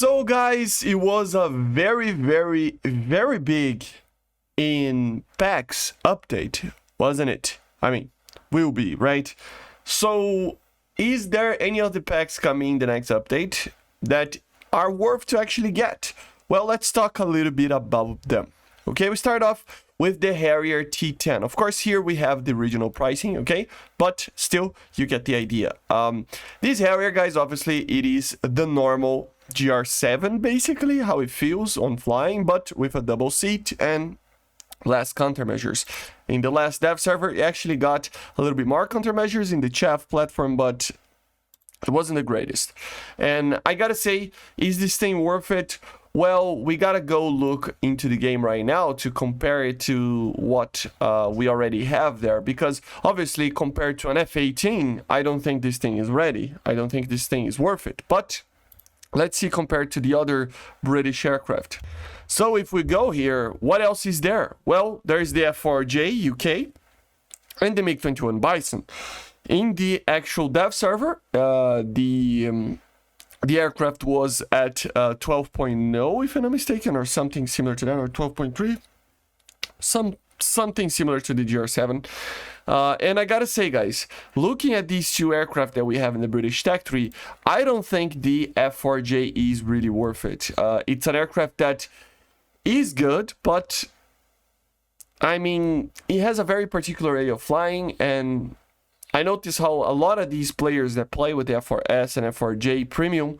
So guys, it was a very big in packs update, wasn't it? I mean, will be, right? So is there any of the packs coming in the next update that are worth to actually get? Well, let's talk a little bit about them. Okay, we start off with the Harrier T10. Of course, here we have the original pricing, okay? But still, you get the idea. This Harrier, guys, obviously, it is the normal GR7, basically, how it feels on flying, but with a double seat and less countermeasures. In the last dev server, it actually got a little bit more countermeasures in the chaff platform, but it wasn't the greatest. And I gotta say, is this thing worth it? Well, we gotta go look into the game right now to compare it to what we already have there, because obviously compared to an F18, I don't think this thing is ready. I don't think this thing is worth it. But let's see compared to the other British aircraft. So if we go here, what else is there? Well, there's the F4J UK and the Mig21 Bison. In the actual dev server, the aircraft was at 12.0, if I'm not mistaken, or something similar to that, or 12.3, something similar to the GR7. And I gotta say, guys, looking at these two aircraft that we have in the British Tech Tree, I don't think the F4J is really worth it. It's an aircraft that is good, but I mean, it has a very particular way of flying, and I notice how a lot of these players that play with the F4S and F4J Premium,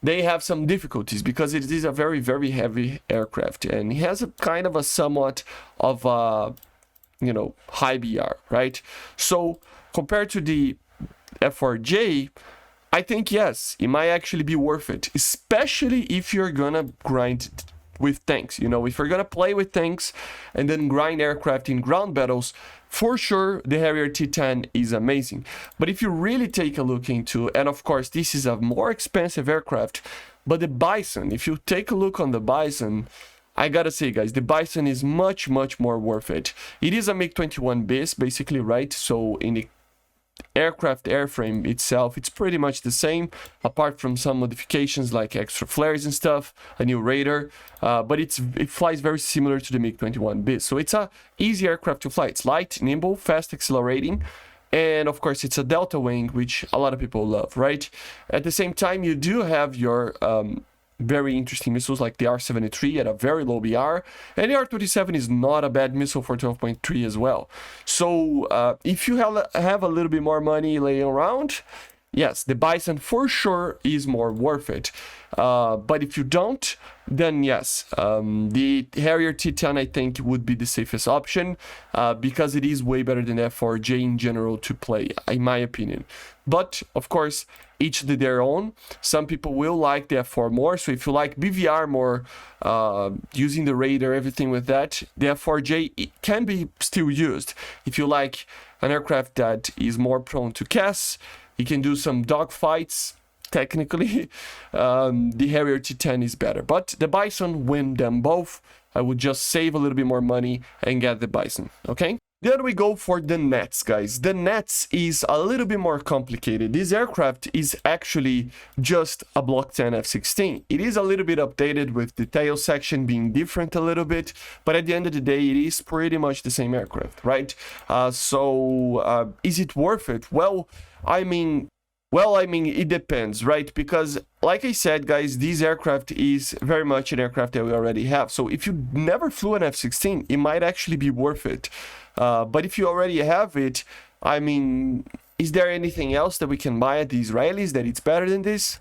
they have some difficulties because it is a very heavy aircraft, and it has a kind of a somewhat of a, you know, high BR, right? So compared to the F4J, I think yes, it might actually be worth it, especially if you're gonna grind with tanks. You know, if you're gonna play with tanks and then grind aircraft in ground battles, for sure the Harrier T10 is amazing. But if you really take a look into, and of course this is a more expensive aircraft, but the Bison, if you take a look on the Bison, I gotta say, guys, the Bison is much more worth it. It is a Mig21 Bison, basically, right? So in the aircraft airframe itself, it's pretty much the same, apart from some modifications like extra flares and stuff, a new radar, but it flies very similar to the Mig21 Bison. So it's a easy aircraft to fly. It's light, nimble, fast accelerating, and of course it's a delta wing, which a lot of people love, right? At the same time, you do have your very interesting missiles like the R-73 at a very low BR, and the R-27 is not a bad missile for 12.3 as well. So if you have a little bit more money laying around, yes, the Bison for sure is more worth it. But if you don't, then yes, the Harrier T10 I think would be the safest option, because it is way better than F4J in general to play, in my opinion. But of course, each to their own. Some people will like the F4 more, so if you like BVR more, using the radar, everything with that, the F4J it can be still used. If you like an aircraft that is more prone to CAS, you can do some dogfights. Technically, the Harrier T10 is better, but the Bison win them both. I would just save a little bit more money and get the Bison, okay? Then we go for the Netz, guys. The Netz is a little bit more complicated. This aircraft is actually just a Block 10 F16. It is a little bit updated with the tail section being different a little bit, but at the end of the day, it is pretty much the same aircraft, right? So is it worth it? Well, I mean, it depends, right? Because, like I said, guys, this aircraft is very much an aircraft that we already have. So if you never flew an F-16, it might actually be worth it. But if you already have it, I mean, is there anything else that we can buy at the Israelis that it's better than this?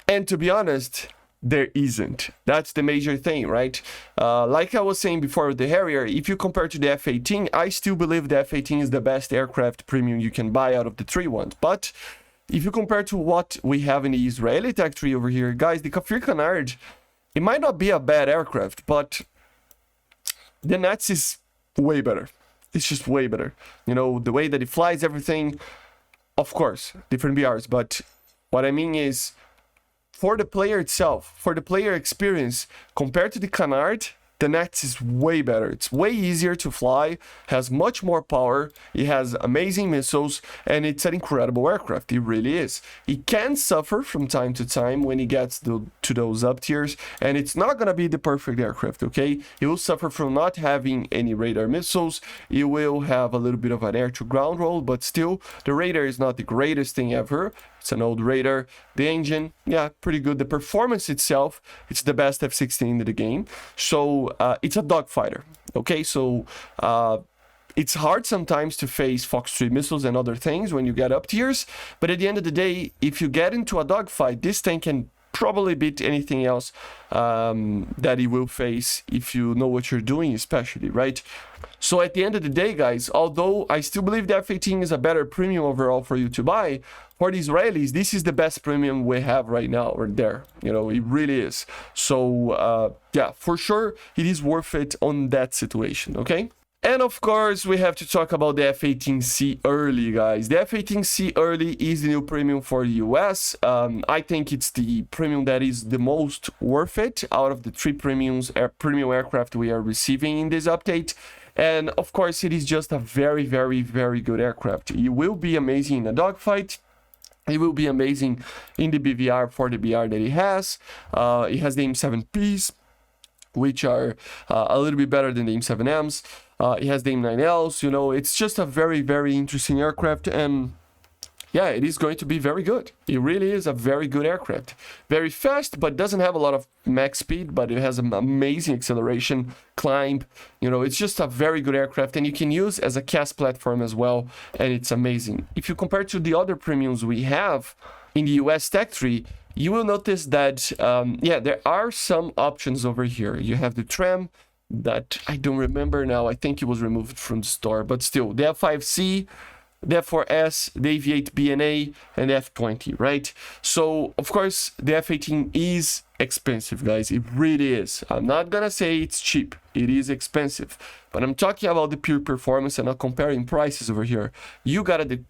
And to be honest, there isn't. That's the major thing, right? Like I was saying before with the Harrier, if you compare to the F-18, I still believe the F-18 is the best aircraft premium you can buy out of the three ones. But if you compare to what we have in the Israeli Tech Tree over here, guys, the Kafir Canard, it might not be a bad aircraft, but the Netz is way better. It's just way better. You know, the way that it flies, everything, of course, different BRs, but what I mean is, for the player itself, for the player experience, compared to the Canard, the Netz is way better. It's way easier to fly, has much more power, it has amazing missiles, and it's an incredible aircraft. It really is. It can suffer from time to time when it gets to to those up tiers, and it's not gonna be the perfect aircraft, okay? It will suffer from not having any radar missiles. It will have a little bit of an air-to-ground roll, but still, the radar is not the greatest thing ever. It's an old radar. The engine, yeah, pretty good. The performance itself, it's the best F16 in the game. So it's a dogfighter, okay? So it's hard sometimes to face Fox 3 missiles and other things when you get up tiers, but at the end of the day, if you get into a dogfight, this tank can probably beat anything else that it will face if you know what you're doing, especially, right? So at the end of the day, guys, although I still believe the F18 is a better premium overall for you to buy, for the Israelis, this is the best premium we have right now, or there, you know, it really is. So yeah, for sure, it is worth it on that situation, okay? And of course, we have to talk about the F18C Early, guys. The F18C Early is the new premium for the US. I think it's the premium that is the most worth it out of the three premium aircraft we are receiving in this update. And of course, it is just a very, very, very good aircraft. It will be amazing in a dogfight. It will be amazing in the BVR for the BR that it has. It has the M7Ps, which are a little bit better than the M7Ms. It has the M9Ls, you know, it's just a very, very interesting aircraft, and yeah, it is going to be very good. It really is a very good aircraft. Very fast, but doesn't have a lot of max speed, but it has an amazing acceleration, climb, you know, it's just a very good aircraft, and you can use as a cast platform as well, and it's amazing. If you compare to the other premiums we have in the US Tech Tree, you will notice that, yeah, there are some options over here. You have the tram that I don't remember now. I think it was removed from the store, but still, the F5C, the F4S, the FA18B and the F20, right? So, of course, the F18 is expensive, guys. It really is. I'm not gonna say it's cheap. It is expensive. But I'm talking about the pure performance and not comparing prices over here. You gotta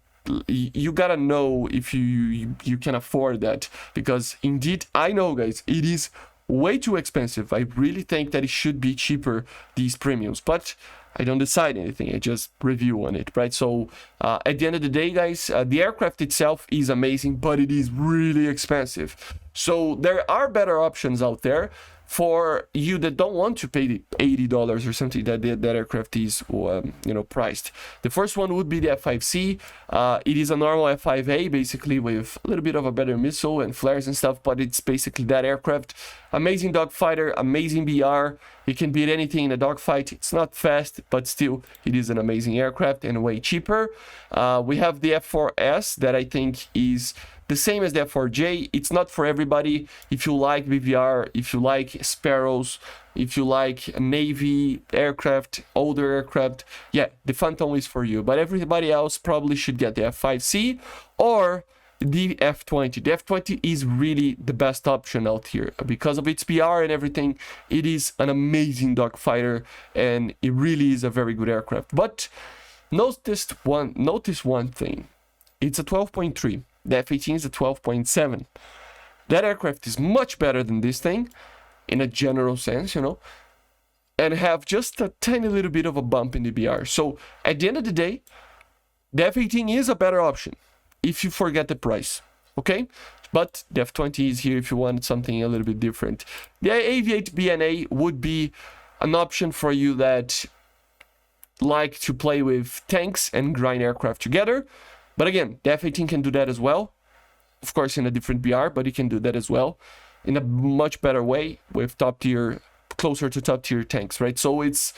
know if you can afford that, because indeed, I know, guys, it is way too expensive. I really think that it should be cheaper, these premiums, but I don't decide anything. I just review on it, right? So at the end of the day, guys, the aircraft itself is amazing, but it is really expensive. So there are better options out there for you that don't want to pay the $80 or something that aircraft is, you know, priced. The first one would be the F5C. It is a normal F5A, basically, with a little bit of a better missile and flares and stuff, but it's basically that aircraft. Amazing dogfighter, amazing BR. It can beat anything in a dogfight. It's not fast, but still, it is an amazing aircraft and way cheaper. We have the F4S that I think is the same as the F4J. It's not for everybody. If you like BVR, if you like Sparrows, if you like Navy aircraft, older aircraft, yeah, the Phantom is for you. But everybody else probably should get the F5C or the F20. The F20 is really the best option out here because of its BR and everything. It is an amazing dogfighter, and it really is a very good aircraft. But notice one thing. It's a 12.3. The F18 is a 12.7. That aircraft is much better than this thing in a general sense, you know, and have just a tiny little bit of a bump in the BR. So at the end of the day, the F18 is a better option if you forget the price, okay? But the F20 is here if you want something a little bit different. The FA18B would be an option for you that like to play with tanks and grind aircraft together. But again, the F18 can do that as well. Of course, in a different BR, but it can do that as well in a much better way with top tier, closer to top tier tanks, right? So it's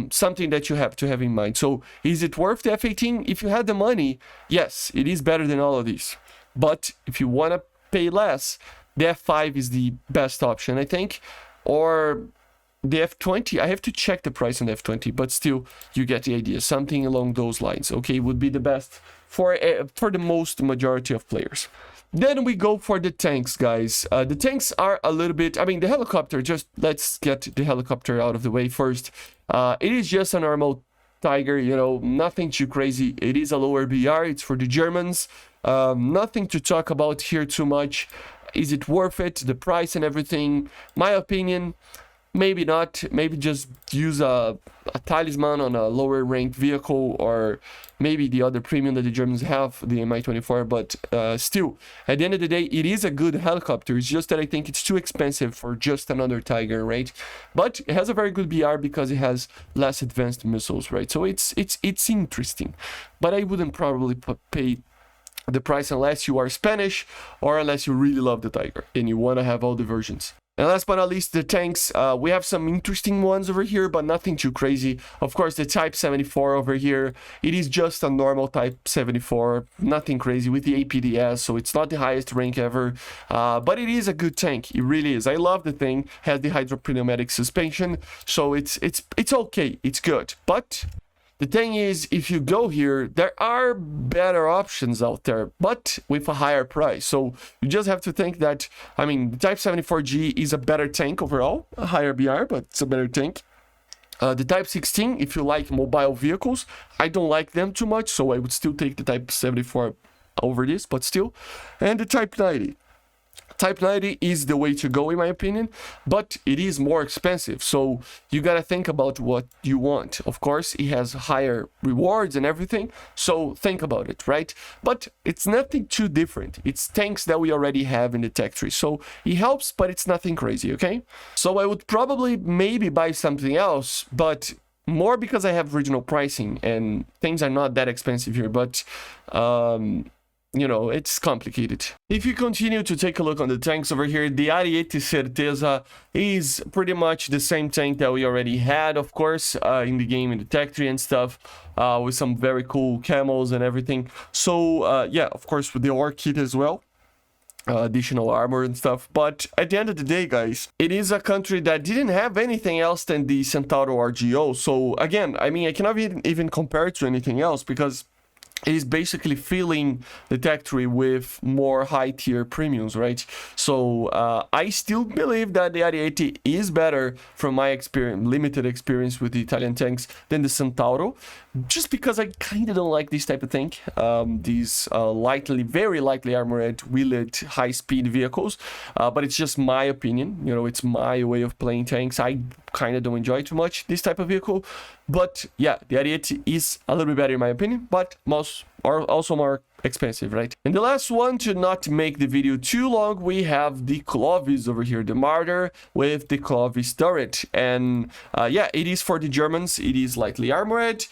something that you have to have in mind. So is it worth the F18? If you had the money, yes, it is better than all of these. But if you want to pay less, the F5 is the best option, I think. Or the F20, I have to check the price on the F20, but still, you get the idea. Something along those lines, okay, would be the best for the most majority of players. Then we go for the tanks, guys. The tanks are a little bit, I mean, the helicopter, just let's get the helicopter out of the way first. It is just a normal Tigre, you know, nothing too crazy. It is a lower BR, it's for the Germans. Nothing to talk about here too much. Is it worth it? The price and everything? My opinion, maybe not. Maybe just use a talisman on a lower ranked vehicle, or maybe the other premium that the Germans have, the Mi-24. But still, at the end of the day, it is a good helicopter. It's just that I think it's too expensive for just another Tigre, right? But it has a very good BR because it has less advanced missiles, right? So it's interesting, but I wouldn't probably pay the price unless you are Spanish or unless you really love the Tigre and you want to have all the versions. And last but not least, the tanks. We have some interesting ones over here, but nothing too crazy. Of course, the Type 74 over here, it is just a normal Type 74, nothing crazy with the APDS, so it's not the highest rank ever, but it is a good tank. It really is. I love the thing. Has the hydropneumatic suspension, so it's okay. It's good, but the thing is, if you go here, there are better options out there, but with a higher price. So you just have to think that, I mean, the Type 74G is a better tank overall, a higher BR, but it's a better tank. The Type 16, if you like mobile vehicles, I don't like them too much, so I would still take the Type 74 over this, but still. And the Type 90. Type 90 is the way to go in my opinion, but it is more expensive, so you gotta think about what you want. Of course, it has higher rewards and everything, so think about it, right? But it's nothing too different. It's tanks that we already have in the tech tree, so it helps, but it's nothing crazy, okay? So I would probably maybe buy something else, but more because I have regional pricing and things are not that expensive here, but you know, it's complicated. If you continue to take a look on the tanks over here, the Harrier T10 is pretty much the same tank that we already had, of course, in the game, in the tech tree and stuff, with some very cool camos and everything. So, yeah, of course, with the ore kit as well. Additional armor and stuff, but at the end of the day, guys, it is a country that didn't have anything else than the Centauro RGO. So again, I mean, I cannot even compare it to anything else because it is basically filling the tech tree with more high tier premiums, right? So I still believe that the Harrier T is better from my experience, limited experience with the Italian tanks, than the Centauro, just because I kind of don't like this type of tank. These very lightly armored, wheeled, high-speed vehicles, but it's just my opinion. You know, it's my way of playing tanks. I kind of don't enjoy too much this type of vehicle, but yeah, the Harrier T is a little bit better in my opinion, but most are also more expensive, right? And the last one, to not make the video too long, we have the Clovis over here, the Marder with the Clovis turret. And yeah, it is for the Germans. It is lightly armored,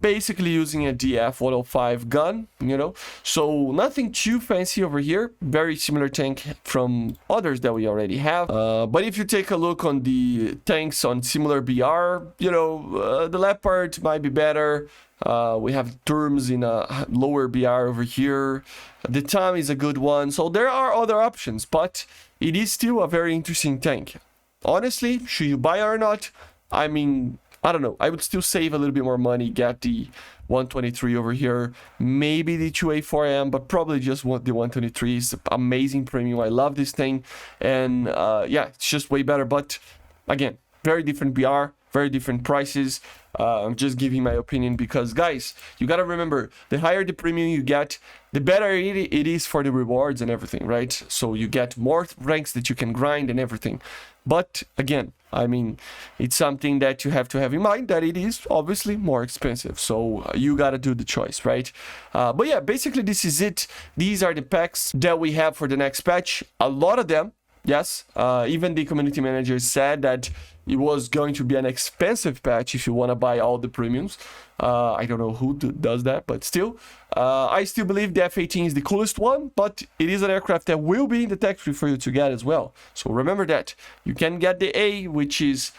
basically using a DF-105 gun, you know, so nothing too fancy over here. Very similar tank from others that we already have, but if you take a look on the tanks on similar BR, you know, the Leopard might be better. We have terms in a lower BR over here. The TAM is a good one, so there are other options, but it is still a very interesting tank. Honestly, should you buy or not? I mean, I don't know. I would still save a little bit more money, get the 123 over here, maybe the 2A4M, but probably just want the 123. It's amazing premium. I love this thing, and yeah, it's just way better. But again, very different BR, very different prices. I'm just giving my opinion because, guys, you gotta remember, the higher the premium you get, the better it is for the rewards and everything, right? So you get more ranks that you can grind and everything. But again, I mean, it's something that you have to have in mind, that it is obviously more expensive. So you gotta do the choice, right? But yeah, basically this is it. These are the packs that we have for the next patch. A lot of them, yes. Even the community manager said that it was going to be an expensive patch if you want to buy all the premiums. I don't know who does that, but still. I still believe the F-18 is the coolest one, but it is an aircraft that will be in the tech tree for you to get as well. So remember that. You can get the A, which is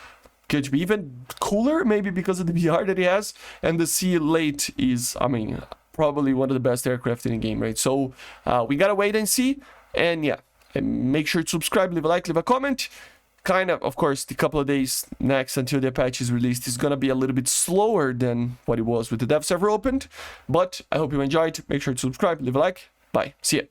going to be even cooler, maybe because of the BR that it has. And the C late is, I mean, probably one of the best aircraft in the game, right? So we gotta wait and see. And yeah, and make sure to subscribe, leave a like, leave a comment. Kind of course, the couple of days next until the patch is released is going to be a little bit slower than what it was with the dev server opened. But I hope you enjoyed. Make sure to subscribe, leave a like. Bye. See ya.